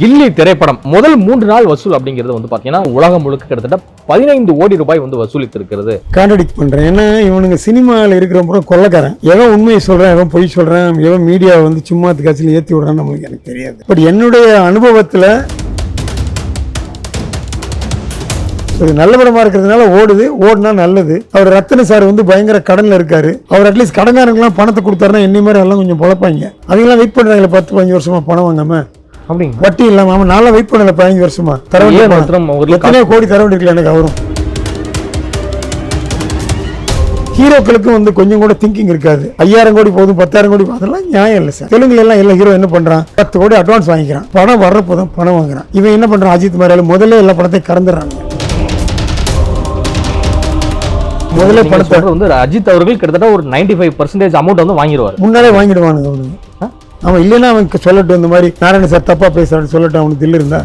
கில்லி திரைப்படம் முதல் 3 நாள் வசூல் அப்படிங்கிறது வந்து பாத்தீங்கன்னா உலகம் முழுக்க கிட்டத்தட்ட 15 கோடி ரூபாய் வந்து வசூலித்து இருக்கிறது. கான்ட்ராடிக்ட் பண்றேன். ஏன்னா இவனுங்க சினிமாவில் இருக்கிற கொள்ளக்காரன். எவன் உண்மையை சொல்றேன், எவன் பொய் சொல்றேன், எவன் மீடியா வந்து சும்மா காட்சியில் ஏற்றி விடுறான்னு நம்மளுக்கு எனக்கு தெரியாது. பட் என்னுடைய அனுபவத்தில் நல்ல படமா இருக்கிறதுனால ஓடுனா நல்லது. அவர் ரத்தின சார் வந்து பயங்கர கடன்ல இருக்காரு. அவர் அட்லீஸ்ட் கடன்காரங்களாம் பணத்தை கொடுத்தாருன்னா என்னை மாதிரி எல்லாம் கொஞ்சம் பொழப்பாங்க. அவங்களாம் வெயிட் பண்றாங்களே 10-15 வருஷமா பணம் வாங்காம அப்படிங்க வட்டி இல்லாம. அவன் நாளா வெயிட் பண்ணல 15 வருஷமா. எத்தனையோ கோடி தர வேண்டியிருக்கல எனக்கு. அவரும் ஹீரோக்களுக்கும் வந்து கொஞ்சம் கூட திங்கிங் இருக்காது. 5000 கோடி போதும் 10,000 கோடி அதெல்லாம் நியாயம் இல்லை சார். தெலுங்குல எல்லாம் எல்லா ஹீரோ என்ன பண்றான், 10 கோடி அட்வான்ஸ் வாங்கிக்கிறான், பணம் வர்றப்போதான் பணம் வாங்குறான். இவன் என்ன பண்றான், அஜித் மாதிரி முதல்ல எல்லா படத்தையும் கறந்துடுறாங்க. முதல்ல படத்தை வந்து அஜித் அவர்கள் கிட்டத்தட்ட ஒரு 95% அமௌண்ட் வந்து வாங்கிடுவார். முன்னாலே வாங்கிடுவானுங்க அவனுங்க. அவன் இல்லைன்னா அவன் சொல்லட்டும், இந்த மாதிரி நாராயண சார் தப்பா பேசுறான்னு சொல்லட்டும். அவனுக்கு தில்லு இருந்தா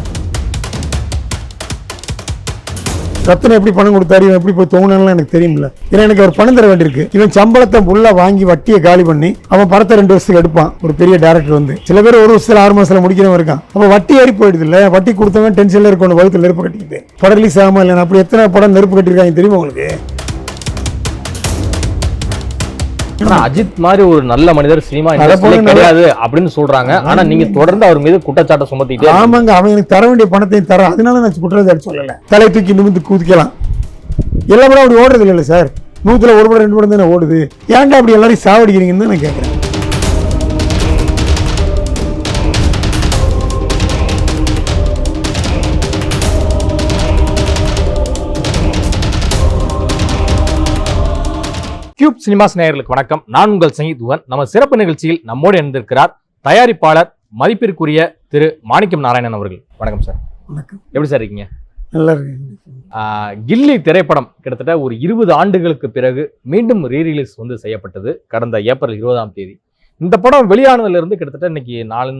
ரத்தனை எப்படி பணம் கொடுத்தாரு, இவன் எப்படி போய் தோணுன்னு எனக்கு தெரியுமில்ல. ஏன்னா எனக்கு அவர் பணம் தர வேண்டியிருக்கு. இவன் சம்பளத்தை ஃபுல்லா வாங்கி வட்டியை காலி பண்ணி அவன் படத்தை 2 வருஷத்துக்கு எடுப்பான். ஒரு பெரிய டேரக்டர் வந்து சில பேர் 1 வருஷத்துல 6 மாசத்துல முடிக்கிறவன் இருக்கான். அப்ப வட்டி ஏறி போயிடுது இல்ல. வட்டி கொடுத்தவன் டென்ஷன்ல இருக்கணும், வகுத்துல நெருப்பு கட்டிக்கிட்டு படம் ரிலீஸ் ஆகாம இல்லை. அப்படி எத்தனை படம் நெருப்பு கட்டிருக்காங்க தெரியுமா உங்களுக்கு? அஜித் மாதிரி ஒரு நல்ல மனிதர் சினிமா கிடையாது அப்படின்னு சொல்றாங்க. ஆனா நீங்க தொடர்ந்து அவர் மீது குற்றச்சாட்டை சுமத்திட்டு. ஆமாங்க, அவன் எனக்கு தர வேண்டிய பணத்தையும் தர. அதனால நான் குற்றச்சாட்டு சொல்லல. தலை தூக்கி நிமிந்து குதிக்கலாம். எல்லா படம் அப்படி ஓடுறது இல்லை சார். 100ல் 1 படம் 2 படம் தானே ஓடுது. ஏன்டா அப்படி எல்லாரையும் சாவடிக்கிறீங்கன்னு நான் கேட்கிறேன். கியூப் சினிமாஸ் நேயர்களுக்கு வணக்கம். நான் உங்கள் சங்கீத்வன். நம்ம சிறப்பு நிகழ்ச்சியில் நம்மோடு இணைந்திருக்கிறார் தயாரிப்பாளர் மதிப்பிற்குரிய திரு மாணிக்கம் நாராயணன் அவர்கள். வணக்கம் சார். வணக்கம். எப்படி சார் இருக்கீங்க? நல்லா இருக்கு. கில்லி திரைப்படம் கிட்டத்தட்ட ஒரு 20 ஆண்டுகளுக்கு பிறகு மீண்டும் ரீரிலீஸ் வந்து செய்யப்பட்டது கடந்த ஏப்ரல் 20ஆம் தேதி. இந்த படம் வெளியானதுல இருந்து கிட்டத்தட்ட இன்னைக்கு 4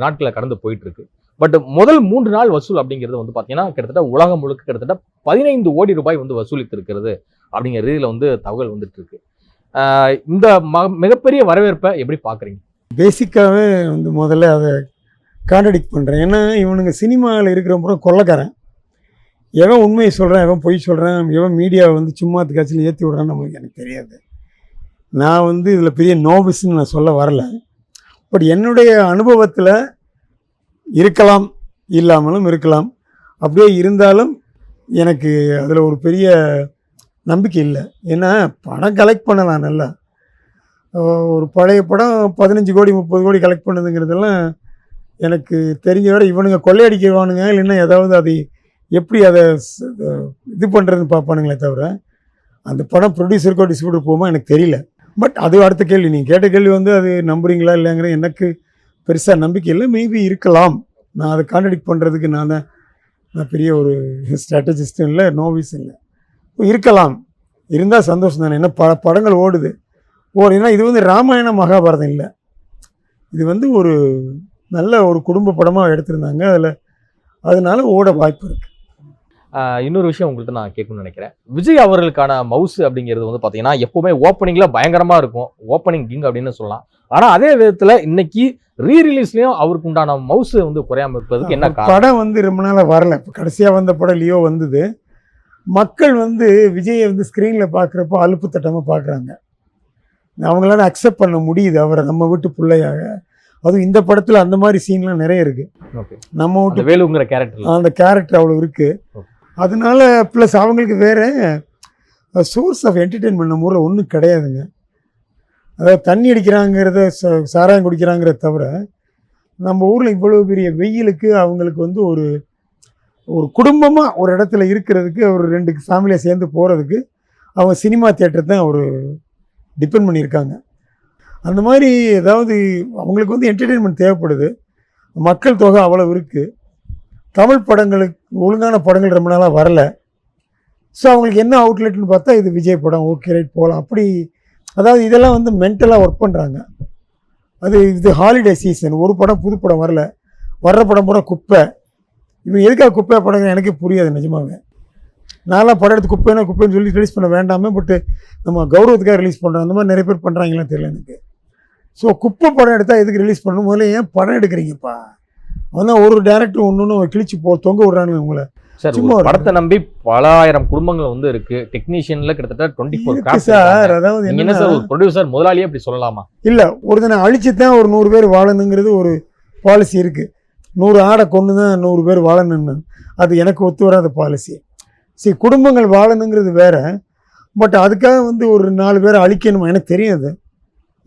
நாட்களை கடந்து போயிட்டு இருக்கு. பட் முதல் 3 நாள் வசூல் அப்படிங்கிறது வந்து பாத்தீங்கன்னா கிட்டத்தட்ட உலகம் முழுக்க கிட்டத்தட்ட 15 கோடி ரூபாய் வந்து வசூலித்து இருக்கிறது அப்படிங்கிற ரீதியில் வந்து தகவல் வந்துட்டு இருக்கு. இந்த மிகப்பெரிய வரவேற்பை எப்படி பார்க்குறீங்க? பேசிக்காகவே வந்து முதல்ல அதை கான்ட்ராடிக்ட் பண்ணுறேன். ஏன்னா இவனுங்க சினிமாவில் இருக்கிற கொள்ளக்காரன். எவன் உண்மையை சொல்கிறேன், எவன் பொய் சொல்கிறேன், எவன் மீடியாவை வந்து சும்மா காட்சியில் ஏற்றி விடுறான்னு நம்மளுக்கு எனக்கு தெரியாது. நான் வந்து இதில் பெரிய நோவிஸ்ன்னு நான் சொல்ல வரல. பட் என்னுடைய அனுபவத்தில் இருக்கலாம், இல்லாமலும் இருக்கலாம். அப்படியே இருந்தாலும் எனக்கு அதில் ஒரு பெரிய நம்பிக்கை இல்லை. ஏன்னா படம் கலெக்ட் பண்ணலாம் நல்லா. ஒரு பழைய படம் 15 கோடி 30 கோடி கலெக்ட் பண்ணதுங்கிறதெல்லாம் எனக்கு தெரிஞ்ச வரை இவனுங்க கொள்ளையடிக்கவானுங்க, இல்லைன்னா ஏதாவது அதை எப்படி அதை இது பண்ணுறதுன்னு பார்ப்பானுங்களே தவிர அந்த படம் ப்ரொடியூசருக்கோ டிஸ்ட்ரிபியூட்டர் போகுமா எனக்கு தெரியல. பட் அது அடுத்த கேள்வி. நீங்கள் கேட்ட கேள்வி வந்து அது நம்புறீங்களா இல்லைங்கிற எனக்கு பெருசாக நம்பிக்கை இல்லை. மேபி இருக்கலாம். நான் அதை கான்ட்ராடிக்ட் பண்ணுறதுக்கு நான் பெரிய ஒரு ஸ்ட்ராட்டஜிஸ்டும் இல்லை, நோவிஸும் இல்லை. இருக்கலாம், இருந்தால் சந்தோஷம் தானே. என்ன படங்கள் ஓடுது. ஏன்னா இது வந்து ராமாயண மகாபாரதம் இல்லை. இது வந்து ஒரு நல்ல ஒரு குடும்ப படமாக எடுத்திருந்தாங்க. அதனால ஓட வாய்ப்பு இருக்குது. இன்னொரு விஷயம் உங்கள்கிட்ட நான் கேட்கணும்னு நினைக்கிறேன். விஜய் அவர்களுக்கான மவுஸ் அப்படிங்கிறது வந்து பார்த்தீங்கன்னா எப்பவுமே ஓப்பனிங்ல பயங்கரமா இருக்கும். ஓப்பனிங் கிங் அப்படின்னு சொல்லலாம். ஆனால் அதே விதத்தில் இன்னைக்கு ரீரிலீஸ்லையும் அவருக்கு உண்டான மவுஸ் வந்து குறையாம இருப்பதுக்கு என்ன படம் வந்து ரொம்ப நாளாக வரல. இப்போ கடைசியாக வந்த படம் லியோ வந்தது. மக்கள் வந்து விஜயை வந்து ஸ்க்ரீனில் பார்க்குறப்போ அலுப்பு தட்டமாக பார்க்குறாங்க. அவங்களால அக்செப்ட் பண்ண முடியுது அவரை நம்ம வீட்டு பிள்ளையாக. அதுவும் இந்த படத்தில் அந்த மாதிரி சீன்லாம் நிறைய இருக்குது. நம்ம வீட்டு வேலுங்கிற கேரக்டர், அந்த கேரக்டர் அவ்வளோ இருக்குது. அதனால ப்ளஸ் அவங்களுக்கு வேறு சோர்ஸ் ஆஃப் என்டர்டெயின்மெண்ட் நம்ம ஊரில் ஒன்றும் கிடையாதுங்க. அதாவது தண்ணி அடிக்கிறாங்கிறத சாராயம் குடிக்கிறாங்கிறத தவிர நம்ம ஊரில் இவ்வளோ பெரிய வெயிலுக்கு அவங்களுக்கு வந்து ஒரு குடும்பமாக ஒரு இடத்துல இருக்கிறதுக்கு ஒரு 2 ஃபேமிலியை சேர்ந்து போகிறதுக்கு அவங்க சினிமா தியேட்டர் தான் ஒரு டிபெண்ட் பண்ணியிருக்காங்க. அந்த மாதிரி ஏதாவது அவங்களுக்கு வந்து என்டர்டெயின்மெண்ட் தேவைப்படுது. மக்கள் தொகை அவ்வளோ இருக்குது. தமிழ் படங்களுக்கு ஒழுங்கான படங்கள் ரொம்ப நாளாக வரலை. ஸோ அவங்களுக்கு என்ன அவுட்லெட்னு பார்த்தா இது விஜய் படம், ஓகே ரைட் போகலாம் அப்படி. அதாவது இதெல்லாம் வந்து மென்டலாக ஒர்க் பண்ணுறாங்க. இது ஹாலிடே சீசன். ஒரு படம் புது படம் வரல, வர்ற படம் பூரா குப்பை. இவன் எதுக்காக குப்பையாக படங்க எனக்கே புரியாது நிஜமாவே. நான்லாம் படம் எடுத்து குப்பைன்னு சொல்லி ரிலீஸ் பண்ண வேண்டாமே. பட்டு நம்ம கௌரவத்துக்காக ரிலீஸ் பண்ணுறோம். அந்த மாதிரி நிறைய பேர் பண்ணுறாங்களாம் தெரியல எனக்கு. ஸோ குப்பை படம் எடுத்தால் எதுக்கு ரிலீஸ் பண்ணணும்? முதல்ல ஏன் படம் எடுக்கிறீங்கப்பா? அவன் ஒரு டேரக்டர் ஒன்று கிழிச்சு தொங்க விடுறானுங்க உங்களை. சார் சும்மா ஒரு படத்தை நம்பி பல ஆயிரம் குடும்பங்கள் வந்து இருக்கு. டெக்னீஷியன்ல கிட்டத்தட்ட 24 இருக்கு craft சார். இருக்காங்க. அதாவது நீங்க என்ன என்னன்னா, சார் ஒரு ப்ரொடியூசர் முதலாளியே இப்படி சொல்லலாமா? இல்லை ஒருத்தனை அழிச்சு தான் ஒரு 100 பேர் வாழணுங்கிறது ஒரு பாலிசி இருக்குது. 100 ஆடை கொண்டு தான் 100 பேர் வாழணும்னு அது எனக்கு ஒத்து வராத பாலிசி. சரி, குடும்பங்கள் வாழணுங்கிறது வேற. பட் அதுக்காக வந்து ஒரு 4 பேரை அழிக்கணுமா? எனக்கு தெரியாது.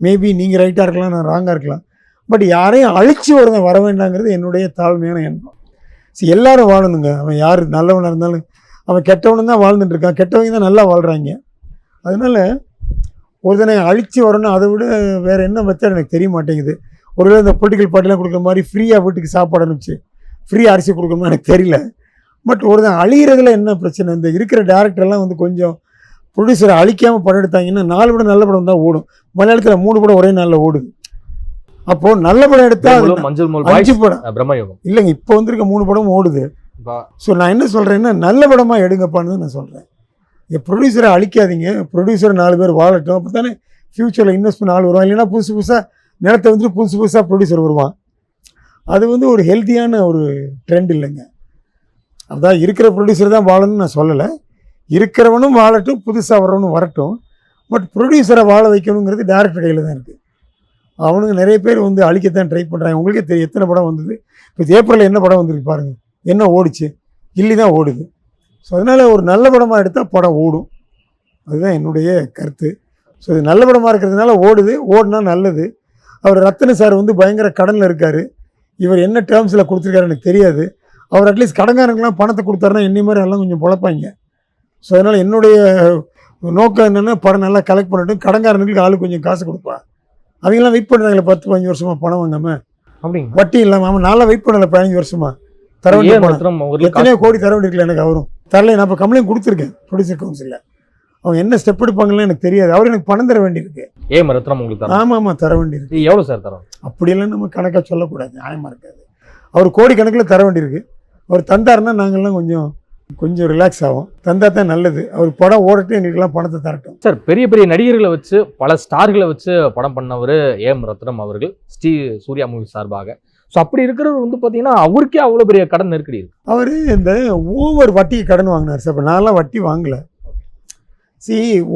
மேபி நீங்கள் ரைட்டாக இருக்கலாம், நான் ராங்காக இருக்கலாம். பட் யாரையும் அழிச்சு ஒருத்தன் வர வேண்டாங்கிறது என்னுடைய தாழ்மையான எண்ணம். சரி, எல்லாரும் வாழணுங்க. அவன் யார் நல்லவனாக இருந்தாலும் அவன் கெட்டவனு தான் வாழ்ந்துட்டு இருக்கான். கெட்டவங்க தான் நல்லா வாழ்கிறாங்க. அதனால ஒருத்தனை அழிச்சு வரணும். அதை விட வேறு என்ன மெத்தட் எனக்கு தெரிய மாட்டேங்குது. ஒருவேளை இந்த பொலிட்டிக்கல் பார்ட்டிலாம் கொடுக்குற மாதிரி ஃப்ரீயாக வீட்டுக்கு சாப்பாடு அனுப்பிச்சு ஃப்ரீ அரிசி கொடுக்கணும்னு எனக்கு தெரியல. பட் ஒருத்தன் அழிகிறதுல என்ன பிரச்சனை? இந்த இருக்கிற டேரக்டர்லாம் வந்து கொஞ்சம் ப்ரொடியூசரை அழிக்காமல் படம் எடுத்தாங்கன்னா 4 படம் நல்ல படம் தான் ஓடும். மலையாளத்தில் 3 படம் ஒரே நாளில் ஓடுது. அப்போது நல்ல படம் எடுத்தால் மஞ்சள் மூல் 5 படம் பிரம்மயுகம் இல்லைங்க. இப்போ வந்திருக்க 3 படம் ஓடுது. ஸோ நான் என்ன சொல்கிறேன்னா, நல்ல படமாக எடுங்கப்பான்னு தான் நான் சொல்கிறேன். ப்ரொடியூசரை அழிக்காதீங்க. ப்ரொடியூசரை 4 பேர் வாழட்டும். அப்போ தானே ஃப்யூச்சரில் இன்வெஸ்ட்மெண்ட் ஆள் வருவான். இல்லைன்னா புதுசு புதுசாக நிலத்தை வந்துட்டு புதுசு புதுசாக ப்ரொடியூசர் வருவான். அது வந்து ஒரு ஹெல்த்தியான ஒரு ட்ரெண்ட் இல்லைங்க. அதான் இருக்கிற ப்ரொடியூசர் தான் வாழணும்னு நான் சொல்லலை. இருக்கிறவனும் வாழட்டும், புதுசாக வரவனும் வரட்டும். பட் ப்ரொடியூசரை வாழ வைக்கணுங்கிறது டேரக்டர் கையில் தான் இருக்குது. அவனுங்க நிறைய பேர் வந்து அழிக்கத்தான் ட்ரை பண்ணுறாங்க. உங்களுக்கே தெரியும் எத்தனை படம் வந்தது. இப்போ ஏப்ரலில் என்ன படம் வந்திருக்கு பாருங்கள். என்ன ஓடிச்சு? கில்லி தான் ஓடுது. ஸோ அதனால் ஒரு நல்ல படமாக எடுத்தால் படம் ஓடும். அதுதான் என்னுடைய கருத்து. ஸோ இது நல்ல படமாக இருக்கிறதுனால ஓடுது. ஓடுனா நல்லது. அவர் ரத்தின சார் வந்து பயங்கர கடனில் இருக்கார். இவர் என்ன டேர்ம்ஸில் கொடுத்துருக்காரு எனக்கு தெரியாது. அவர் அட்லீஸ்ட் கடன்காரங்களாம் பணத்தை கொடுத்தாருன்னா என்னை மாதிரி எல்லாம் கொஞ்சம் பொழப்பாங்க. ஸோ அதனால் என்னுடைய நோக்கம் என்னென்னா, படம் நல்லா கலெக்ட் பண்ணட்டும். கடன்காரனுக்கு ஆளுக்கு கொஞ்சம் காசு கொடுப்பா. அவங்களாம் வெயிட் பண்ணுறாங்களே 10-15 வருஷமாக பணம் வாங்காமல், அப்படிங்க வட்டி இல்லாமல். அவன் நாளாக வெயிட் பண்ணலை 15 வருஷமாக. தர வேண்டிய பணம் எத்தனையோ கோடி தர வேண்டியிருக்கல. எனக்கு அவரும் தரல. நான் இப்போ கம்ப்ளைண்ட் கொடுத்துருக்கேன் ப்ரொடியூசர் கவுன்சிலில். அவங்க என்ன ஸ்டெப் எடுப்பாங்கன்னு எனக்கு தெரியாது. அவர் எனக்கு பணம் தர வேண்டியிருக்கு. ரத்னம் உங்களுக்கு ஆமாம் தர வேண்டியிருக்கு. எவ்வளோ சார் தரோம்? அப்படியெல்லாம் நம்ம கணக்காக சொல்லக்கூடாது, நியாயமாக இருக்காது. அவர் கோடி கணக்கில் தர வேண்டியிருக்கு. அவர் தந்தாருன்னா நாங்கள்லாம் கொஞ்சம் ரிலாக்ஸ் ஆகும். தந்தா தான் நல்லது. அவர் படம் ஓடட்டும், எங்களுக்கெல்லாம் பணத்தை தரட்டும். சார், பெரிய பெரிய நடிகர்களை வச்சு பல ஸ்டார்களை வச்சு படம் பண்ணவர் ரத்னம் அவர்கள் சூர்யா மூவி சார்பாக. ஸோ அப்படி இருக்கிறவர் வந்து பார்த்தீங்கன்னா அவருக்கே அவ்வளோ பெரிய கடன் நெருக்கடி இருக்கு. அவர் இந்த ஓவர் வட்டிக்கு கடன் வாங்கினார் சார். இப்போ நான்லாம் வட்டி வாங்கலை.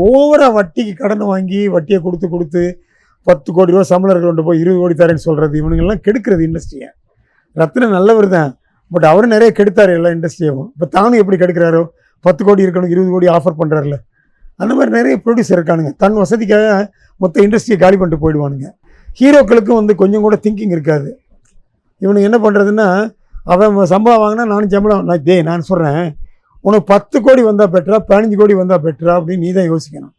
ஓவராக வட்டிக்கு கடன் வாங்கி வட்டியை கொடுத்து 10 கோடி ரூபா சம்பளர்கள் கொண்டு போய் 20 கோடி தரேன்னு சொல்கிறது இவனுங்கெல்லாம் கெடுக்கிறது இண்டஸ்ட்ரியை. ரத்னம் நல்லவர் தான். பட் அவரும் நிறைய கெடுத்தார் எல்லா இண்டஸ்ட்ரியும். இப்போ தானும் எப்படி கெடுக்கிறாரோ, 10 கோடி இருக்கணும் 20 கோடி ஆஃபர் பண்ணுறாருல, அந்த மாதிரி நிறைய ப்ரொடியூசர் இருக்கானுங்க. தன் வசதிக்காக மொத்த இண்டஸ்ட்ரியை காலி பண்ணிட்டு போயிடுவானுங்க. ஹீரோக்களுக்கும் வந்து கொஞ்சம் கூட திங்கிங் இருக்காது. இவனுக்கு என்ன பண்ணுறதுன்னா, அவன் சம்பளம் வாங்கினா நானும் சம்பளம் நான் சொல்கிறேன், உனக்கு 10 கோடி வந்தால் பெட்டரா 15 கோடி வந்தால் பெட்டரா அப்படின்னு நீ தான் யோசிக்கணும்.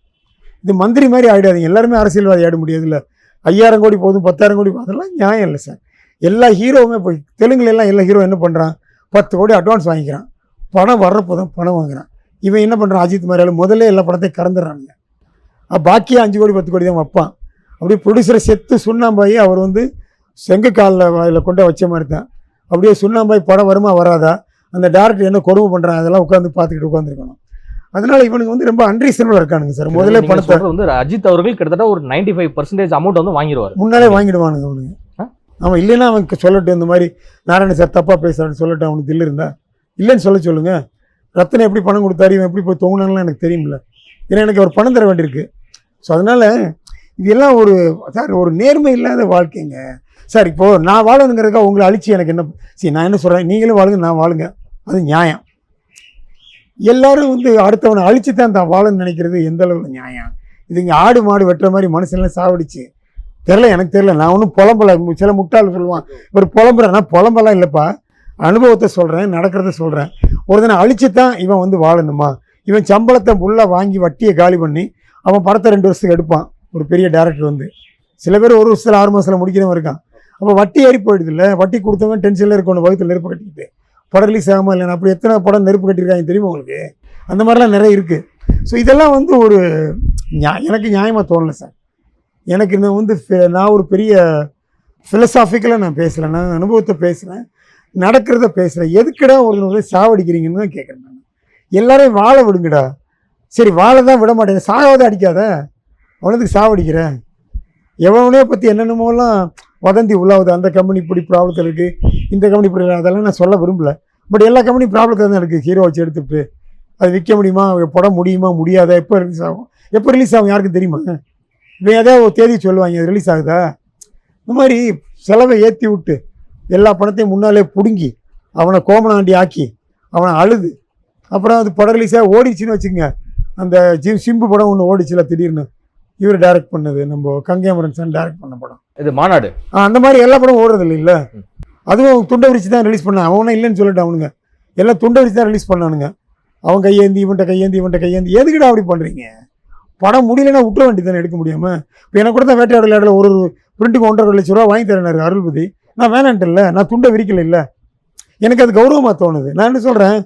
இது மந்திரி மாதிரி ஆகிடாதீங்க. எல்லாருமே அரசியல்வாதி ஆகிட முடியாது. இல்லை 5000 கோடி போதும் 10,000 கோடி அதெல்லாம் நியாயம் இல்லை சார். எல்லா ஹீரோவுமே போய் தெலுங்குலாம் எல்லா ஹீரோ என்ன பண்ணுறான், 10 கோடி அட்வான்ஸ் வாங்கிக்கிறான். படம் வர்றப்போ தான் பணம் வாங்குறான். இவன் என்ன பண்ணுறான், அஜித் மாதிரி முதல்ல எல்லா படத்தையும் கறந்துடுறானுங்க. பாக்கியாக 5 கோடி 10 கோடி தான் வைப்பான். அப்படியே ப்ரொடியூசரை செத்து சுண்ணாம்பாயி அவர் வந்து செங்கக்காலில் வாயில் கொண்டு வச்ச மாதிரி தான். அப்படியே சுண்ணாம்பாய் படம் வருமா வராதா, அந்த டேரக்டர் என்ன கொடுமை பண்ணுறான், அதெல்லாம் உட்காந்து பார்த்துக்கிட்டு உட்காந்துருக்கணும். அதனால இவனுக்கு வந்து ரொம்ப அன்ரீசனபிளாக இருக்கானுங்க சார். முதல்ல பணத்தை வந்து அஜித் அவர்கள் கிட்டத்தட்ட ஒரு 95% அமௌண்ட் வந்து வாங்கிடுவார். முன்னாலே வாங்கிடுவானுங்க அவனுங்க. அவன் இல்லைன்னா அவனுக்கு சொல்லட்டும், இந்த மாதிரி நாராயண சார் தப்பாக பேசுகிறான்னு சொல்லட்டும். அவனுக்கு இல்லை இருந்தா இல்லைன்னு சொல்லுங்கள். ரத்தனை எப்படி பணம் கொடுத்தாரு, இவன் எப்படி போய் தொங்குனான்லாம் எனக்கு தெரியுமில்ல. ஏன்னா எனக்கு அவர் பணம் தர வேண்டியிருக்கு. ஸோ அதனால் இதெல்லாம் ஒரு நேர்மை இல்லாத வாழ்க்கைங்க சார். இப்போது நான் வாழணுங்கிறதுக்காக உங்களை அழிச்சு எனக்கு என்ன நான் என்ன சொல்கிறேன், நீங்களும் வாழுங்க, நான் வாழுங்க, அது நியாயம். எல்லோரும் வந்து அடுத்தவனை அழிச்சு தான் வாழணும்னு நினைக்கிறது எந்த அளவுக்கு நியாயம்? இது இங்கே ஆடு மாடு வெட்டுற மாதிரி மனுஷன்லாம் சாவடிச்சு எனக்கு தெரில. நான் ஒன்றும் புலம்பலை. சில முட்டாள் சொல்லுவான் ஒரு புலம்புறேன்னா, புலம்பெல்லாம் இல்லைப்பா, அனுபவத்தை சொல்கிறேன், நடக்கிறத சொல்கிறேன். ஒருத்தனை அழிச்சு தான் இவன் வந்து வாழணுமா? இவன் சம்பளத்தை ஃபுல்லாக வாங்கி வட்டியை காலி பண்ணி அவன் படத்தை 2 வருஷத்துக்கு எடுப்பான். ஒரு பெரிய டேரக்டர் வந்து சில பேர் 1 வருஷத்தில் 6 மாதத்தில் முடிக்கிறவன் இருக்கான். அப்போ வட்டி ஏறி போயிடுது இல்லை. வட்டி கொடுத்தவன் டென்ஷனில் இருக்கணும், வகுத்தில் நெருப்பு கட்டிக்கிட்டு படம் ரிலீஸ் ஆகாமல் இல்லைன்னா அப்படி எத்தனை படம் நெருப்பு கட்டியிருக்காங்க தெரியுமா உங்களுக்கு? அந்த மாதிரிலாம் நிறைய இருக்குது. ஸோ இதெல்லாம் வந்து எனக்கு நியாயமாக தோணலை சார். எனக்கு இந்த வந்து நான் ஒரு பெரிய ஃபிலசாஃபிக்கலாக நான் பேசுகிறேன், நான் அனுபவத்தை பேசுகிறேன், நடக்கிறத பேசுகிறேன். எதுக்குடா ஒரு சாவடிக்கிறீங்கன்னு தான் கேட்குறேன் நான். எல்லாரையும் வாழ விடுங்கடா. சரி, வாழ தான் விட மாட்டேன், சாகாத அடிக்காத, அவனுக்கு சாவடிக்கிறேன். எவனே பற்றி என்னென்னமோலாம் வதந்தி உள்ளாவது அந்த கம்பெனி இப்படி ப்ராப்ளத்தில் இருக்குது, இந்த கம்பெனி இப்படி இல்லை, அதெல்லாம் நான் சொல்ல விரும்பல. பட் எல்லா கம்பெனி ப்ராப்ளத்தில் தான் இருக்குது. ஹீரோ வச்சு எடுத்துகிட்டு அது விற்க முடியுமா, படம் முடியுமா முடியாதா, எப்போ ரிலீஸ் ஆகும் யாருக்கும் தெரியுமா? இப்போ ஏதாவது ஒரு தேதி சொல்லுவாங்க அது ரிலீஸ் ஆகுதா? இந்த மாதிரி செலவை ஏற்றி விட்டு எல்லா பணத்தையும் முன்னாலே பிடுங்கி அவனை கோமனாண்டி ஆக்கி அவனை அழுது அப்புறம் அது படம் ரிலீஸாக ஓடிச்சுன்னு வச்சுக்கோங்க. அந்த சிம்பு படம் ஒன்று ஓடிச்சுல திடீர்னு, இவர் டைரக்ட் பண்ணது, நம்ம கங்கைமரன் சார் டைரக்ட் பண்ண படம் இது மாநாடு. அந்த மாதிரி எல்லா படம் ஓடுறது இல்லை. அதுவும் துண்டை விரிச்சு தான் ரிலீஸ் பண்ணான். அவனா இல்லைன்னு சொல்லிட்டு அவனுங்க எல்லாம் துண்டை விரிச்சு தான் ரிலீஸ் பண்ணானுங்க. அவன் கையேந்தி இவன்ட்ட கையேந்தி எதுக்கிட்ட அப்படி பண்ணுறீங்க? படம் முடியலன்னா விட்டுற வேண்டி தானே எடுக்க முடியாமல். இப்போ எனக்கு கூட தான் வேட்டையாடல் இடத்துல ஒரு பிரிண்ட்டுக்கு 1.5 லட்ச ரூபா வாங்கி தரேன் அருள்பதி. நான் வேணான்ட்டு இல்லை, நான் துண்டை விரிக்கல இல்லை, எனக்கு அது கௌரவமாக தோணுது. நான் என்ன சொல்கிறேன்,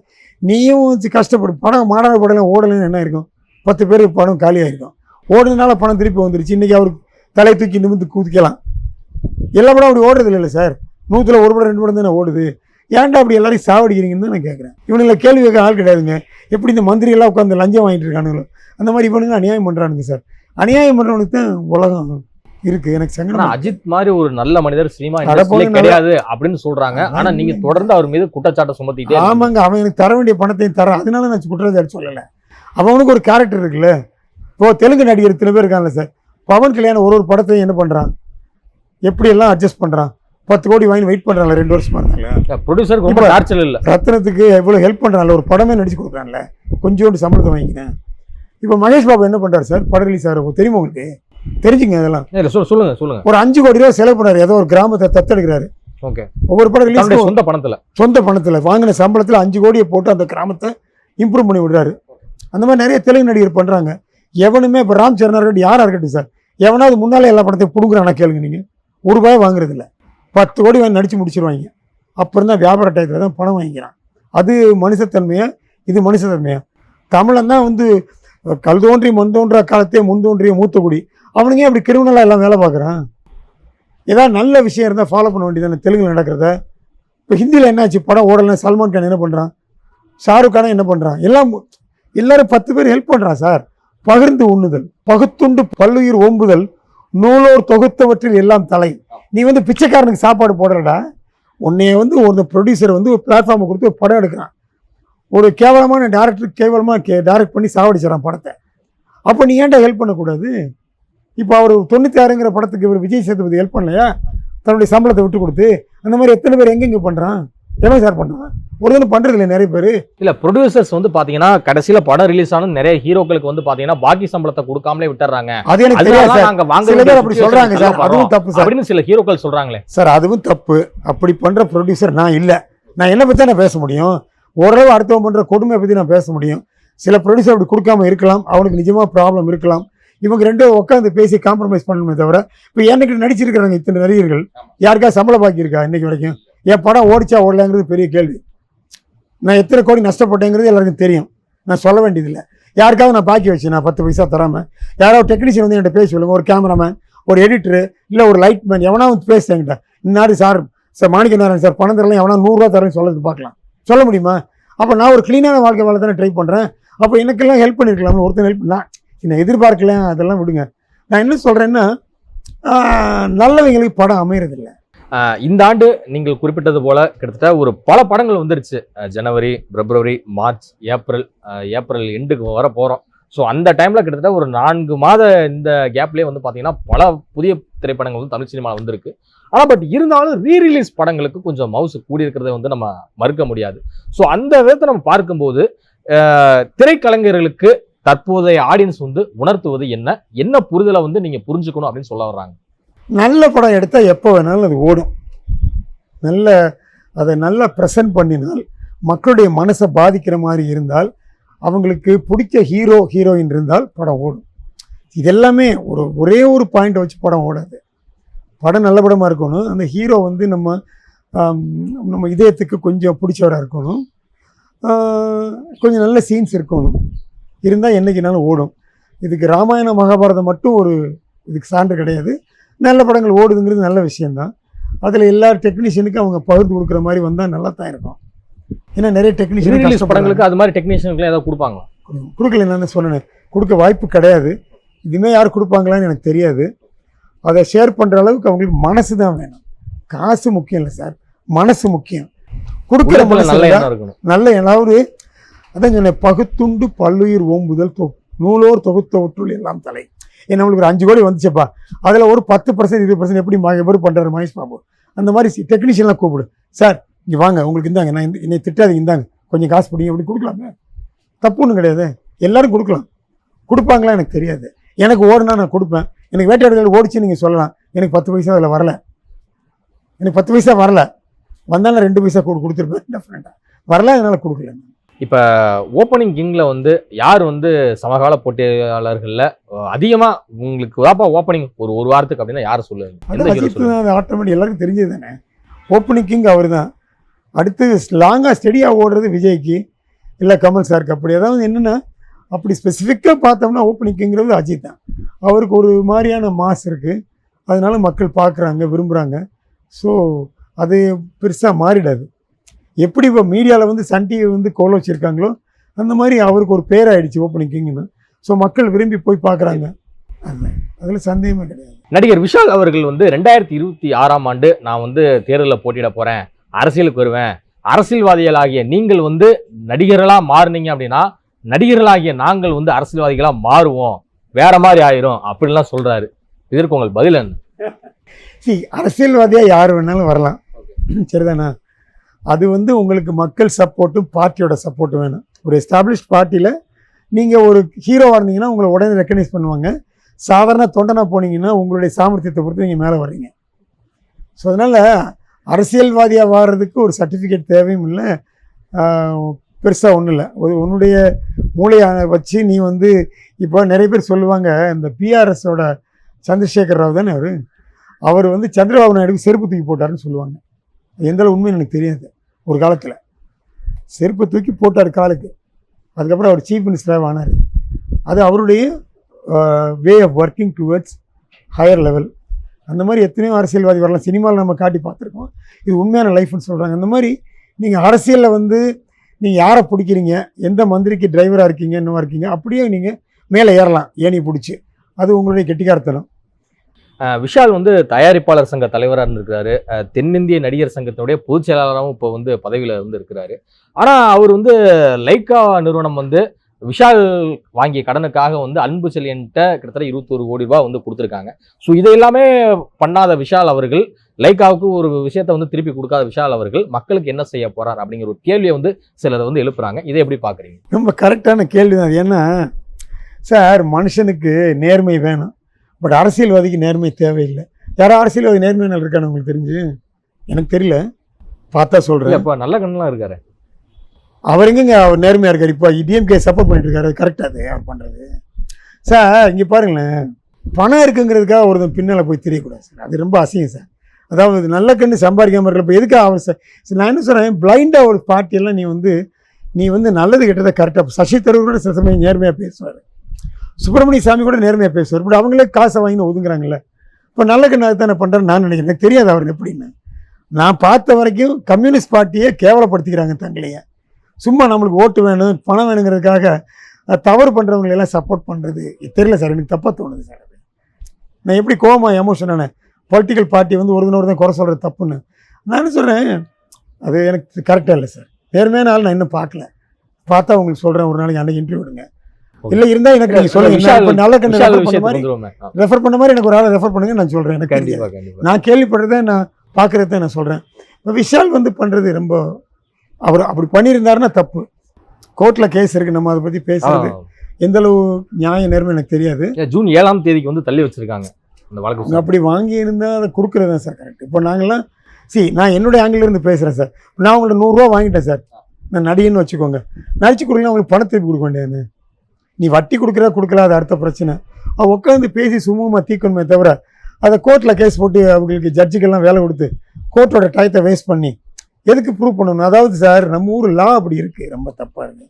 நீயும் கஷ்டப்படு. படம் மாடாத படம் ஓடலைன்னு என்ன இருக்கும்? 10 பேர் படம் காலியாகிருக்கும். ஓடுறதுனால பணம் திருப்பி வந்துருச்சு. இன்றைக்கி அவருக்கு தலை தூக்கி நிமிந்து குதிக்கலாம். எல்லா படம் அப்படி ஓடுறது இல்லை சார். 100ல் 1 படம் 2 படம் தானே ஓடுது. ஏன்டா அப்படி எல்லாரையும் சாவடிக்கிறீங்கன்னு தான் நான் கேட்குறேன். இவனுங்களை கேள்வி கேட்க ஆள் கிடையாதுங்க. எப்படி இந்த மந்திரியெல்லாம் உட்காந்து லஞ்சம் வாங்கிட்டு இருக்கானுங்களோ அந்த மாதிரி இவனுங்க அநியாயம் பண்ணுறானுங்க சார். அநியாயம் பண்ணுறவனுக்கு தான் உலகம் இருக்குது. எனக்கு சங்கடம். அஜித் மாதிரி ஒரு நல்ல மனிதர் சினிமா கிடையாது அப்படின்னு சொல்றாங்க. ஆனா நீங்க தொடர்ந்து அவர் மீது குற்றச்சாட்டை சுமத்திட்டே. ஆமாங்க, அவன் எனக்கு தர வேண்டிய பணத்தையும் தர, அதனால நான் குற்றச்சாட்டு சொல்லலை. அவனுக்கு ஒரு கேரக்டர் இருக்குல்ல. இப்போ தெலுங்கு நடிகர் இத்தனை பேர் இருக்காங்கல்ல சார். பவன் கல்யாணம் ஒரு படத்தையும் என்ன பண்ணுறான், எப்படியெல்லாம் அட்ஜஸ்ட் பண்ணுறான். 10 கோடி வாங்கி வெயிட் பண்ணுறாங்களே 2 வருஷமா இருந்தாங்க. ப்ரொடியூசருக்கு ரொம்ப டார்ச்சர் இல்லை. ரத்னத்துக்கு எவ்வளோ ஹெல்ப் பண்ணுறாங்கல்ல, ஒரு படமே நடிச்சு கொடுக்குறாங்கல்ல, கொஞ்சோண்டு சம்பளத்தை வாங்கிக்கிறேன். இப்போ மகேஷ் பாபு என்ன பண்ணுறாரு சார், படம் ரிலீஸ் ஆகிற தெரியுமா உங்களுக்கு? தெரிஞ்சுங்க அதெல்லாம். சொல்லுங்க. ஒரு 5 கோடி ரூபா செலவு பண்ணாரு, ஏதோ ஒரு கிராமத்தை தத்தெடுக்கிறாரு. ஓகே, ஒவ்வொரு படம் ரிலீஸ் சொந்த பணத்தில் வாங்கின சம்பளத்தில் 5 கோடியை போட்டு அந்த கிராமத்தை இம்ப்ரூவ் பண்ணி விடுறாரு. அந்த மாதிரி நிறைய தெலுங்கு நடிகர் பண்ணுறாங்க. எவனுமே இப்போ ராம் சரணா இருக்கட்டும், யாராக இருக்கட்டும் சார், எவனாவது முன்னாலே எல்லா படத்தையும் பிடுங்குறானா கேளுங்க. நீங்கள் ₹1 வாங்குறதில்ல, 10 கோடி வாங்கி நடித்து முடிச்சிருவாங்க. அப்புறம் தான் வியாபார டயத்தில் தான் பணம் வாங்கிக்கிறான். அது மனுஷத்தன்மையா? இது மனுஷத்தன்மையா? தமிழன் தான் வந்து கல் தோன்றி மண் தோன்ற காலத்தையே முன் தோன்றிய மூத்த குடி. அவனுங்க அப்படி கிரிமினலாக எல்லாம் வேலை பார்க்குறான். ஏதாவது நல்ல விஷயம் இருந்தால் ஃபாலோ பண்ண வேண்டியதானே தெலுங்கில் நடக்கிறத. இப்போ ஹிந்தியில் என்னாச்சு, படம் ஓடலாம். சல்மான் கான் என்ன பண்ணுறான், ஷாருக் கான் என்ன பண்ணுறான், எல்லாரும் 10 பேர் ஹெல்ப் பண்ணுறான் சார். பகிர்ந்து உண்ணுதல், பகுத்துண்டு பல்லுயிர் ஓம்புதல், நூலோர் தொகுத்தவற்றில் எல்லாம் தலை. நீ வந்து பிச்சைக்காரனுக்கு சாப்பாடு போடுறடா. உன்னைய வந்து ஒரு ப்ரொடியூசர் வந்து ஒரு பிளாட்ஃபார்மை கொடுத்து ஒரு படம் எடுக்கிறான். ஒரு கேவலமான டேரக்டர் கேவலமாக டைரக்ட் பண்ணி சாவடிச்சிடறான் படத்தை. அப்போ நீ ஏன்டா ஹெல்ப் பண்ணக்கூடாது? இப்போ அவர் 96ங்கிற படத்துக்கு இவர் விஜய் சேதுபதி ஹெல்ப் பண்ணலையா, தன்னுடைய சம்பளத்தை விட்டு கொடுத்து? அந்த மாதிரி எத்தனை பேர் எங்கெங்கே பண்ணுறான், எவன் சார் பண்ணுறான்? ஒரு தினம் பண்ணுறது இல்லை நிறைய பேர். இல்லை, ப்ரொடியூசர்ஸ் வந்து பார்த்தீங்கன்னா கடைசியில் படம் ரிலீஸ் ஆன நிறைய ஹீரோக்களுக்கு வந்து பார்த்தீங்கன்னா பாக்கி சம்பளத்தை கொடுக்காமலே விட்டுறாங்க. அது எனக்கு தெரியாது சார், சில பேர் அப்படி சொல்கிறாங்க சார். அதுவும் தப்பு சார் அப்படின்னு சில ஹீரோக்கள் சொல்கிறாங்களே சார். அதுவும் தப்பு. அப்படி பண்ணுற ப்ரொடியூசர் நான் இல்லை. நான் என்ன பற்றி நான் பேச முடியும்? ஓரளவு அடுத்தவன் பண்ணுற கொடுமையை பற்றி நான் பேச முடியும். சில ப்ரொடியூசர் அப்படி கொடுக்காம இருக்கலாம், அவனுக்கு நிஜமாக ப்ராப்ளம் இருக்கலாம். இவங்க 2 உட்காந்து பேசி காம்ப்ரமைஸ் பண்ணணுமே தவிர, இப்போ எனக்கு நடிச்சிருக்கிறாங்க இத்தனை நடிகர்கள், யாருக்கா சம்பளம் பாக்கி இருக்கா இன்னைக்கு வரைக்கும்? என் படம் ஓடிச்சா ஓடலாங்கிறது பெரிய கேள்வி. நான் எத்தனை கோடி நஷ்டப்பட்டேங்கிறது எல்லாருக்கும் தெரியும், நான் சொல்ல வேண்டியதில்லை. யாருக்காவது நான் பாக்கி வச்சு நான் 10 பைசா தராமல், யாராவது டெக்னீஷியன் வந்து என்கிட்ட பேச சொல்லுங்கள், ஒரு கேமராமேன், ஒரு எடிட்டரு, இல்லை ஒரு லைட் மேன், எவனா வந்து பேசுகிறேங்கிட்ட, இன்னாரு சார் மாணிக்க நாராயணன் சார் பணம் தரலாம், எவனா 100 ரூபா தரேன்னு சொல்லுறது பார்க்கலாம், சொல்ல முடியுமா? அப்போ நான் ஒரு க்ளீனான வாழ்க்கை வாழ தானே ட்ரை பண்ணுறேன். அப்போ எனக்கெல்லாம் ஹெல்ப் பண்ணியிருக்கலாம்னு ஒருத்தர் ஹெல்ப் பண்ணலாம், என்னை எதிர்பார்க்கல, அதெல்லாம் விடுங்க. நான் என்ன சொல்கிறேன்னா, நல்லவங்களுக்கு படம் அமையறதில்லை. இந்த ஆண்டு நீங்கள் குறிப்பிட்டது போல கிட்டத்தட்ட ஒரு பல படங்கள் வந்துருச்சு. ஜனவரி, பிப்ரவரி, மார்ச், ஏப்ரல் எண்டுக்கு வர போகிறோம். ஸோ அந்த டைமில் கிட்டத்தட்ட ஒரு 4 மாத இந்த கேப்லேயே வந்து பார்த்தீங்கன்னா பல புதிய திரைப்படங்கள் வந்து தமிழ் சினிமாவில் வந்திருக்கு. ஆனால் பட் இருந்தாலும் ரீரிலீஸ் படங்களுக்கு கொஞ்சம் மவுசு கூடியிருக்கிறத வந்து நம்ம மறுக்க முடியாது. ஸோ அந்த விதத்தை நம்ம பார்க்கும்போது திரைக்கலைஞர்களுக்கு தற்போதைய ஆடியன்ஸ் வந்து உணர்த்துவது என்ன புரிதலை வந்து நீங்கள் புரிஞ்சுக்கணும் அப்படின்னு சொல்ல வர்றாங்க? நல்ல படம் எடுத்தால் எப்போ வேணாலும் அது ஓடும். அதை நல்லா ப்ரெசன்ட் பண்ணினால், மக்களுடைய மனசை பாதிக்கிற மாதிரி இருந்தால், அவங்களுக்கு பிடிச்ச ஹீரோயின் இருந்தால் படம் ஓடும். இதெல்லாமே ஒரே ஒரு பாயிண்ட் வச்சு படம் ஓடாது. படம் நல்ல படமாக இருக்கணும், அந்த ஹீரோ வந்து நம்ம இதயத்துக்கு கொஞ்சம் பிடிச்சவராக இருக்கணும், கொஞ்சம் நல்ல சீன்ஸ் இருக்கணும், இருந்தால் என்றைக்குனாலும் ஓடும். இதுக்கு ராமாயண மகாபாரதம் மட்டும் இதுக்கு சான்று கிடையாது. நல்ல படங்கள் ஓடுதுங்கிறது நல்ல விஷயந்தான். அதில் எல்லா டெக்னீஷியனுக்கும் அவங்க பகிர்ந்து கொடுக்குற மாதிரி வந்தால் நல்லா தான் இருக்கும். ஏன்னா நிறைய டெக்னீஷியன் படங்களுக்கு அது மாதிரி டெக்னீஷியனுக்குலாம் ஏதாவது கொடுப்பாங்களா? கொடுக்கல, நான் சொன்னேன், கொடுக்க வாய்ப்பு கிடையாது. இதுவுமே யார் கொடுப்பாங்களான்னு எனக்கு தெரியாது. அதை ஷேர் பண்ணுற அளவுக்கு அவங்களுக்கு மனசு தான் வேணும். காசு முக்கியம் இல்லை சார், மனசு முக்கியம். கொடுக்குற மனசு நல்ல எண்ணம் இருக்கணும். நல்ல ஏதாவது அதான் சொன்னேன், பகுத்துண்டு பல்லுயிர் ஓம்புதல் நூலோர் தொகுத்தவற்றுள் எல்லாம் தலை. நம்மளுக்கு ஒரு 5 கோடி வந்துச்சுப்பா, அதில் ஒரு 10% 20% எப்படி எப்படி பண்ணுறாரு மகேஷ் பாபு, அந்த மாதிரி டெக்னீஷியன்லாம் கூப்பிடு, சார் இங்கே வாங்க உங்களுக்கு இந்தாங்க, நான் என்னை திட்டாதீங்க, இந்தாங்க கொஞ்சம் காசு பிடிங்க, அப்படி கொடுக்கலாமே, தப்பு ஒன்றும் கிடையாது. எல்லாரும் கொடுக்கலாம். கொடுப்பாங்களா எனக்கு தெரியாது, எனக்கு ஓடுனா நான் கொடுப்பேன். எனக்கு வேட்டையாடுகள் ஓடிச்சு நீங்கள் சொல்லலாம், எனக்கு 10 பைசா அதில் வரல, எனக்கு 10 பைசா வரல, வந்தாலும் 2 பைசா கொடுத்துருப்பேன் டெஃபினட்டாக, வரல அதனால் கொடுக்கல. இப்போ ஓப்பனிங் கிங்கில் வந்து யார் வந்து சமகால போட்டியாளர்களில் அதிகமாக உங்களுக்கு வாப்பா ஓப்பனிங் ஒரு வாரத்துக்கு அப்படின்னா யார் சொல்லுங்க? அது ஆட்டோமேட்டிக் எல்லாருக்கும் தெரிஞ்சது தானே, ஓப்பனிங் கிங் அவர் தான். அடுத்து லாங்காக ஸ்டெடியாக ஓடுறது விஜய்க்கு இல்லை கமல் சாருக்கு. அப்படி அதாவது என்னென்னா, அப்படி ஸ்பெசிஃபிக்காக பார்த்தோம்னா ஓப்பனிங் கிங்கிறது அஜித் தான். அவருக்கு ஒரு மாதிரியான மாஸ் இருக்குது, அதனால மக்கள் பார்க்குறாங்க, விரும்புகிறாங்க. ஸோ அது பெருசாக மாறிடாது. எப்படி இப்போ மீடியாவில் வந்து சன் டிவி வந்து கோல வச்சுருக்காங்களோ அந்த மாதிரி அவருக்கு ஒரு பேர் ஆகிடுச்சு ஓப்பனிங் கிங்னு. ஸோ மக்கள் விரும்பி போய் பார்க்குறாங்க, அதில் சந்தேகமே கிடையாது. நடிகர் விஷால் அவர்கள் வந்து 2026ஆம் ஆண்டு நான் வந்து தேர்தலில் போட்டியிட போகிறேன், அரசியலுக்கு வருவேன், அரசியல்வாதிகளாகிய நீங்கள் வந்து நடிகர்களாக மாறுனீங்க அப்படின்னா நடிகர்களாகிய நாங்கள் வந்து அரசியல்வாதிகளாக மாறுவோம், வேற மாதிரி ஆயிரும் அப்படின்லாம் சொல்கிறாரு. இதற்கு உங்கள் பதில் என்ன? அரசியல்வாதியாக யார் வேணாலும் வரலாம், சரிதானா? அது வந்து உங்களுக்கு மக்கள் சப்போர்ட்டும் பார்ட்டியோட சப்போர்ட்டும் வேணும். ஒரு எஸ்டாப்ளிஷ்ட் பார்ட்டியில் நீங்கள் ஒரு ஹீரோவாக இருந்தீங்கன்னா உங்களை உடனே ரெக்கக்னைஸ் பண்ணுவாங்க. சாதாரண தொண்டனாக போனீங்கன்னா உங்களுடைய சாமர்த்தியத்தை பொறுத்து நீங்கள் மேலே வர்றீங்க. ஸோ அதனால் அரசியல்வாதியாக வர்றதுக்கு ஒரு சர்டிஃபிகேட் தேவையும் இல்லை, பெருசாக ஒன்றும் இல்லை. உன்னுடைய மூளையை வச்சு நீ வந்து இப்போ நிறைய பேர் சொல்லுவாங்க, இந்த பிஆர்எஸோட சந்திரசேகர் ராவ் தானே அவர் வந்து சந்திரபாபு நாயுடுக்கு செருப்பு தூக்கி போட்டாருன்னு சொல்லுவாங்க. எந்தளவு உண்மைன்னு எனக்கு தெரியாது. ஒரு காலத்தில் செருப்பை தூக்கி போட்டார் காலுக்கு, அதுக்கப்புறம் அவர் சீஃப் மினிஸ்டராக ஆனார். அது அவருடைய way of working towards higher level. அந்த மாதிரி எத்தனையோ அரசியல்வாதி வரலாம், சினிமாவில் நம்ம காட்டி பார்த்துருக்கோம். இது உண்மையான லைஃப்னு சொல்கிறாங்க. அந்த மாதிரி நீங்கள் அரசியலில் வந்து நீங்கள் யாரை பிடிக்கிறீங்க, எந்த மந்திரிக்கு டிரைவராக இருக்கீங்க, என்னவா இருக்கீங்க, அப்படியே நீங்கள் மேலே ஏறலாம் ஏணி பிடிச்சி. அது உங்களுடைய கெட்டிக்காரத்தனம். விஷால் வந்து தயாரிப்பாளர் சங்க தலைவராக இருந்திருக்கிறாரு, தென்னிந்திய நடிகர் சங்கத்தினுடைய பொதுச் செயலாளராகவும் இப்போ வந்து பதவியில் இருந்து இருக்கிறாரு. ஆனால் அவர் வந்து லைக்கா நிறுவனம் வந்து விஷால் வாங்கிய கடனுக்காக வந்து அன்பு செல்லியன்ட்ட கிட்டத்தட்ட 21 கோடி ரூபாய் வந்து கொடுத்துருக்காங்க. ஸோ இதை எல்லாமே பண்ணாத விஷால் அவர்கள், லைக்காவுக்கு ஒரு விஷயத்த வந்து திருப்பி கொடுக்காத விஷால் அவர்கள் மக்களுக்கு என்ன செய்ய போறார் அப்படிங்கிற ஒரு கேள்வியை வந்து சிலர் வந்து எழுப்புறாங்க. இதை எப்படி பார்க்குறீங்க? ரொம்ப கரெக்டான கேள்வி தான். ஏன்னா சார், மனுஷனுக்கு நேர்மை வேணும், பட் அரசியல்வாதிக்கு நேர்மை தேவையில்லை. யாரும் அரசியல்வாதி நேர்மையான இருக்கான்னு உங்களுக்கு தெரிஞ்சு? எனக்கு தெரியல, பார்த்தா சொல்கிறேன். இப்போ நல்ல கண்ணெலாம் இருக்காரு அவர். எங்கேங்க அவர் நேர்மையாக இருக்கார்? இப்போ டிஎம்கே சப்போர்ட் பண்ணிட்டு இருக்காரு, கரெக்டாக அது அவர் பண்ணுறது. சார் இங்கே பாருங்களேன், பணம் இருக்குங்கிறதுக்காக ஒருத்தன் பின்னால் போய் தெரியக்கூடாது சார், அது ரொம்ப அசிங்கம் சார். அதாவது நல்ல கண்ணு சம்பாதிக்காமல் இருக்கல. இப்போ எதுக்கு அவர் சார், நான் என்ன சொல்கிறேன், பிளைண்டாக ஒரு பார்ட்டியெல்லாம் நீ வந்து நல்லது கெட்டதை கரெக்டாக. சசி தரூர் கூட சில சமயம் நேர்மையாக பேசுவார், சுப்பிரமணிய சாமி கூட நேர்மையாக பேசுவார். பட் அவங்களே காசை வாங்கின்னு ஒதுங்குறாங்கல்ல. இப்போ நல்ல கண்ணு தானே பண்ணுறேன்னு நான் நினைக்கிறேன். எனக்கு தெரியாது அவர் எப்படின்னு. நான் பார்த்த வரைக்கும் கம்யூனிஸ்ட் பார்ட்டியை கேவலப்படுத்திக்கிறாங்க தங்களையே. சும்மா நம்மளுக்கு ஓட்டு வேணும், பணம் வேணுங்கிறதுக்காக தவறு பண்ணுறவங்களெல்லாம் சப்போர்ட் பண்ணுறது தெரியல சார், எனக்கு தப்பாக தோணுது சார். அது நான் எப்படி கோவமாக எமோஷனான பொலிட்டிக்கல் பார்ட்டி வந்து ஒரு தான் குறை சொல்கிறது தப்புன்னு நான் என்ன சொல்கிறேன், அது எனக்கு கரெக்டாக இல்லை சார். நேர்மையான ஆள் நான் இன்னும் பார்க்கல, பார்த்தா உங்களுக்கு சொல்கிறேன், ஒரு நாளைக்கு அன்றைக்கி இன்டர்வியூ விடுங்க. இல்லை இருந்தால் எனக்கு நீங்கள் சொல்லுங்கள், நல்ல கண்ணு ரெஃபர் பண்ண மாதிரி எனக்கு ஒரு ஆளை ரெஃபர் பண்ணுங்க, நான் சொல்கிறேன். எனக்கு நான் கேள்விப்படுறதை நான் பார்க்குறத நான் சொல்கிறேன். இப்போ விஷால் வந்து பண்ணுறது ரொம்ப, அவர் அப்படி பண்ணியிருந்தாருன்னா தப்பு. கோர்ட்டில் கேஸ் இருக்குது, நம்ம அதை பற்றி பேசுறது எந்த அளவு நியாய நேர்மை எனக்கு தெரியாது. ஜூன் 7ஆம் தேதிக்கு வந்து தள்ளி வச்சிருக்காங்க அந்த வழக்கு. அப்படி வாங்கி இருந்தால் அதை கொடுக்குறது தான் சார் கரெக்ட். இப்போ நாங்கள்லாம் நான் என்னுடைய ஆங்கில இருந்து பேசுகிறேன் சார். நான் உங்கள்ட்ட 100 ரூபா வாங்கிட்டேன் சார், நான் நடிகன்னு வச்சுக்கோங்க, நடிச்சு கொடுக்கலாம், உங்களுக்கு பணம் திருப்பி கொடுக்க வேண்டியது. நீ வட்டி கொடுக்கல, அது அடுத்த பிரச்சனை. உட்காந்து பேசி சுமூகமாக தீக்கணுமே தவிர அதை கோர்ட்டில் கேஸ் போட்டு அவங்களுக்கு ஜட்ஜுக்கெல்லாம் வேலை கொடுத்து கோர்ட்டோட டயத்தை வேஸ்ட் பண்ணி எதுக்கு ப்ரூவ் பண்ணணும்? அதாவது சார், நம்ம ஊர் லா அப்படி இருக்குது, ரொம்ப தப்பாக இருக்குது.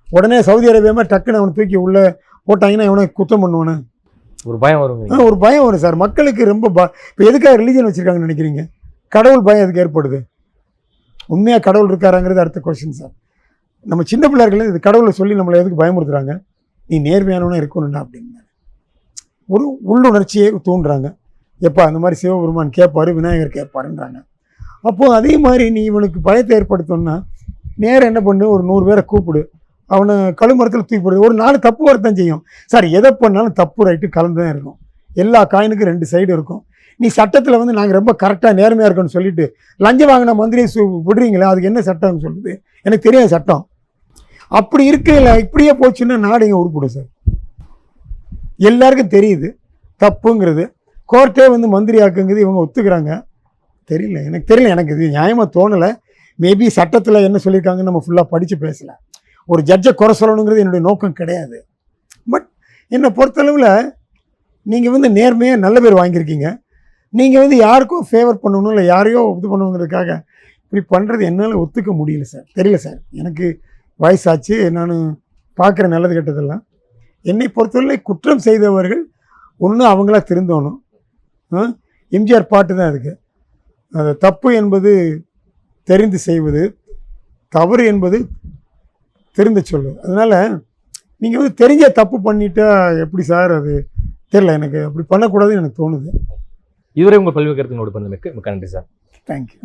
உடனே சவுதி அரேபியாமல் டக்குன்னு அவனை தூக்கி உள்ளே போட்டாங்கன்னா எவனை குற்றம் பண்ணுவானே ஒரு பயம் வரும். ஒரு பயம் வரும் சார் மக்களுக்கு. ரொம்ப இப்போ எதுக்காக ரிலீஜன் வச்சுருக்காங்கன்னு நினைக்கிறீங்க? கடவுள் பயம் எதுக்கு ஏற்படுது? உண்மையாக கடவுள் இருக்காராங்கிறது அடுத்த கொஸ்டின் சார். நம்ம சின்ன பிள்ளைகள் இது கடவுளை சொல்லி நம்மளை எதுக்கு பயமுறுத்துறாங்க? நீ நேர்மையானவனா இருக்கணும்டா அப்படின்னு ஒரு உள்ளுணர்ச்சியை தூண்டுறாங்க. எப்போ அந்த மாதிரி சிவபெருமான் கேட்பாரு, விநாயகர் கேட்பாருன்றாங்க. அப்போது அதே மாதிரி நீ இவனுக்கு பயத்தை ஏற்படுத்தணும்னா நேரம் என்ன பண்ணு, ஒரு 100 பேரை கூப்பிடு, அவனை கழுமரத்தில் தூக்கி போடுது. ஒரு 4 தப்பு வரத்தான் செய்யும் சார். எதை பண்ணாலும் தப்பு ரைட்டு கலந்து தான் இருக்கும். எல்லா காயினுக்கும் 2 சைடு இருக்கும். நீ சட்டத்தில் வந்து நாங்கள் ரொம்ப கரெக்டாக நேர்மையாக இருக்கோன்னு சொல்லிட்டு லஞ்சம் வாங்கின மந்திரியை விடுறீங்களே, அதுக்கு என்ன சட்டம்னு சொல்லுது எனக்கு தெரியாது சட்டம். அப்படி இருக்கையில் இப்படியே போச்சுன்னா நாடு இங்கே உருப்பிடும் சார். எல்லாருக்கும் தெரியுது தப்புங்கிறது. கோர்ட்டே வந்து மந்திரி ஆக்குங்கிறது இவங்க ஒத்துக்கிறாங்க. எனக்கு தெரியல, எனக்கு இது நியாயமாக தோணலை. மேபி சட்டத்தில் என்ன சொல்லியிருக்காங்கன்னு நம்ம ஃபுல்லாக படித்து பேசலை. ஒரு ஜட்ஜை குறை சொல்லணுங்கிறது என்னுடைய நோக்கம் கிடையாது. பட் என்னை பொறுத்தளவில் நீங்கள் வந்து நேர்மையாக நல்ல பேர் வாங்கியிருக்கீங்க. நீங்கள் வந்து யாருக்கும் ஃபேவர் பண்ணணும் இல்லை யாரையோ இது பண்ணணுங்கிறதுக்காக இப்படி பண்ணுறது என்னால் ஒத்துக்க முடியல சார். தெரியல சார், எனக்கு வயசாச்சு, நான் பார்க்குற நல்லது கெட்டதெல்லாம். என்னை பொறுத்தவரை குற்றம் செய்தவர்கள் ஒன்று அவங்களா திருந்தணும். எம்ஜிஆர் பாட்டு தான் இருக்குது, அது தப்பு என்பது தெரிந்து செய்வது, தவறு என்பது தெரிந்து சொல்வது. அதனால் நீங்கள் வந்து தெரிஞ்ச தப்பு பண்ணிட்டா எப்படி சார் அது தெரியல, எனக்கு அப்படி பண்ணக்கூடாதுன்னு எனக்கு தோணுது. இதுவரை உங்கள் பல்வேறு கருத்துங்களோடு பண்ணமைக்கு மிக்க நன்றி சார். தேங்க்யூ.